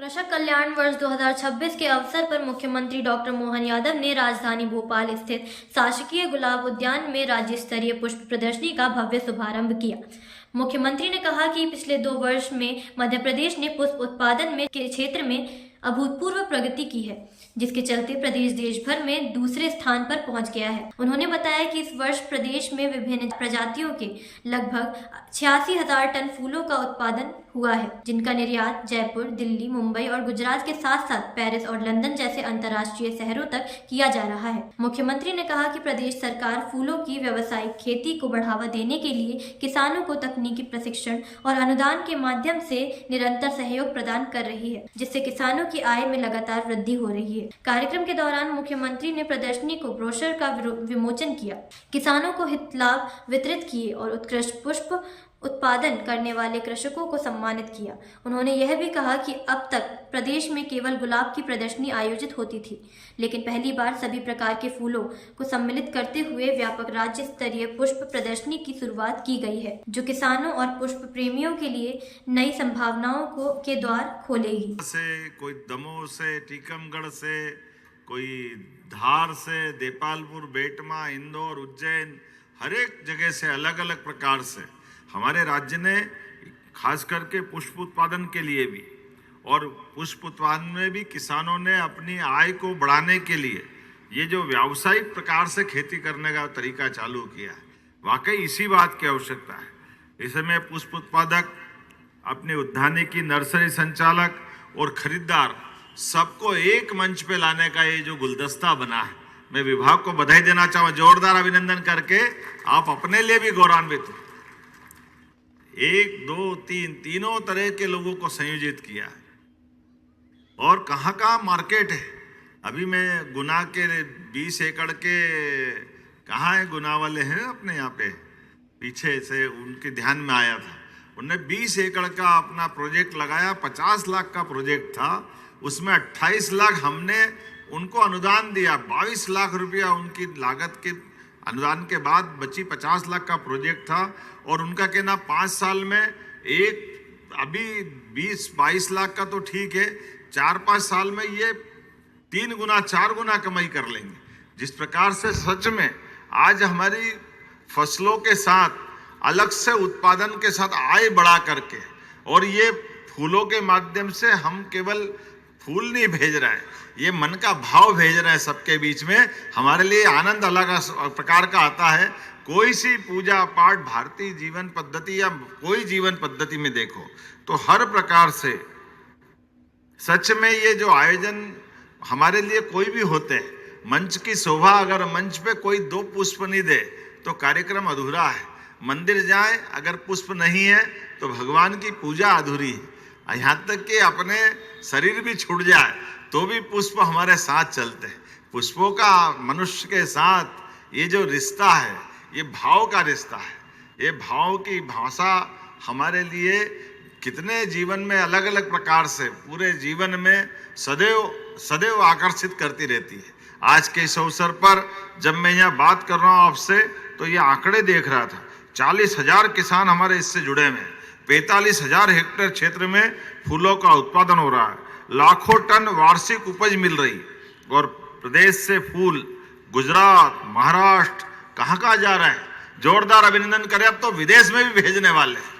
कृषक कल्याण वर्ष 2026 के अवसर पर मुख्यमंत्री डॉक्टर मोहन यादव ने राजधानी भोपाल स्थित शासकीय गुलाब उद्यान में राज्य स्तरीय पुष्प प्रदर्शनी का भव्य शुभारंभ किया। मुख्यमंत्री ने कहा कि पिछले 2 वर्ष में मध्य प्रदेश ने पुष्प उत्पादन में के क्षेत्र में अभूतपूर्व प्रगति की है, जिसके चलते प्रदेश देश भर में दूसरे स्थान पर पहुंच गया है। उन्होंने बताया कि इस वर्ष प्रदेश में विभिन्न प्रजातियों के लगभग 86,000 टन फूलों का उत्पादन हुआ है, जिनका निर्यात जयपुर, दिल्ली, मुंबई और गुजरात के साथ साथ पेरिस और लंदन जैसे अंतर्राष्ट्रीय शहरों तक किया जा रहा है। मुख्यमंत्री ने कहा कि प्रदेश सरकार फूलों की व्यावसायिक खेती को बढ़ावा देने के लिए किसानों को तकनीकी प्रशिक्षण और अनुदान के माध्यम से निरंतर सहयोग प्रदान कर रही है, जिससे किसानों की आय में लगातार वृद्धि हो रही है। कार्यक्रम के दौरान मुख्यमंत्री ने प्रदर्शनी को ब्रोशर का विमोचन किया, किसानों को हित लाभ वितरित किए और उत्कृष्ट पुष्प उत्पादन करने वाले कृषकों को सम्मानित किया। उन्होंने यह भी कहा कि अब तक प्रदेश में केवल गुलाब की प्रदर्शनी आयोजित होती थी, लेकिन पहली बार सभी प्रकार के फूलों को सम्मिलित करते हुए व्यापक राज्य स्तरीय पुष्प प्रदर्शनी की शुरुआत की गई है, जो किसानों और पुष्प प्रेमियों के लिए नई संभावनाओं के द्वार खोलेगी। कोई दमोह से, टीकमगढ़ से, कोई धार से, देपालपुर, बेटमा, इंदौर, उज्जैन, हर एक जगह से अलग अलग प्रकार से हमारे राज्य ने खास करके पुष्प उत्पादन के लिए भी और पुष्प उत्पादन में भी किसानों ने अपनी आय को बढ़ाने के लिए ये जो व्यावसायिक प्रकार से खेती करने का तरीका चालू किया है, वाकई इसी बात की आवश्यकता है। इसमें पुष्प उत्पादक, अपने उद्यानिकी नर्सरी संचालक और खरीदार सबको एक मंच पे लाने का ये जो गुलदस्ता बना है, मैं विभाग को बधाई देना चाहूँ, जोरदार अभिनंदन करके आप अपने लिए भी गौरवान्वित हो। 1, 2, 3 तीनों तरह के लोगों को संयोजित किया है और कहाँ कहाँ मार्केट है। अभी मैं गुना के 20 एकड़ के, कहाँ है गुना वाले हैं अपने यहाँ पे, पीछे से उनके ध्यान में आया था, उन्होंने 20 एकड़ का अपना प्रोजेक्ट लगाया। 50 लाख का प्रोजेक्ट था, उसमें 28 लाख हमने उनको अनुदान दिया। 22 लाख रुपया उनकी लागत के अनुदान के बाद बची 50 लाख का प्रोजेक्ट था और उनका कहना 5 साल में अभी 20-22 लाख का तो ठीक है, 4-5 साल में ये 3 गुना 4 गुना कमाई कर लेंगे। जिस प्रकार से सच में आज हमारी फसलों के साथ अलग से उत्पादन के साथ आय बढ़ा करके, और ये फूलों के माध्यम से हम केवल फूल नहीं भेज रहे हैं, ये मन का भाव भेज रहे हैं सबके बीच में। हमारे लिए आनंद अलग प्रकार का आता है। कोई सी पूजा पाठ, भारतीय जीवन पद्धति या कोई जीवन पद्धति में देखो तो हर प्रकार से सच में ये जो आयोजन हमारे लिए कोई भी होते हैं, मंच की शोभा, अगर मंच पे कोई 2 पुष्प नहीं दे तो कार्यक्रम अधूरा है। मंदिर जाए, अगर पुष्प नहीं है तो भगवान की पूजा अधूरी है। यहाँ तक कि अपने शरीर भी छूट जाए तो भी पुष्प हमारे साथ चलते हैं। पुष्पों का मनुष्य के साथ ये जो रिश्ता है, ये भाव का रिश्ता है। ये भाव की भाषा हमारे लिए कितने जीवन में अलग अलग प्रकार से पूरे जीवन में सदैव आकर्षित करती रहती है। आज के इस अवसर पर जब मैं यहाँ बात कर रहा हूँ आपसे, तो ये आंकड़े देख रहा था। 40,000 किसान हमारे इससे जुड़े हुए हैं। 45,000 हेक्टेयर क्षेत्र में फूलों का उत्पादन हो रहा है। लाखों टन वार्षिक उपज मिल रही, और प्रदेश से फूल गुजरात, महाराष्ट्र, कहाँ कहाँ जा रहे हैं। जोरदार अभिनंदन करें। अब तो विदेश में भी भेजने वाले हैं।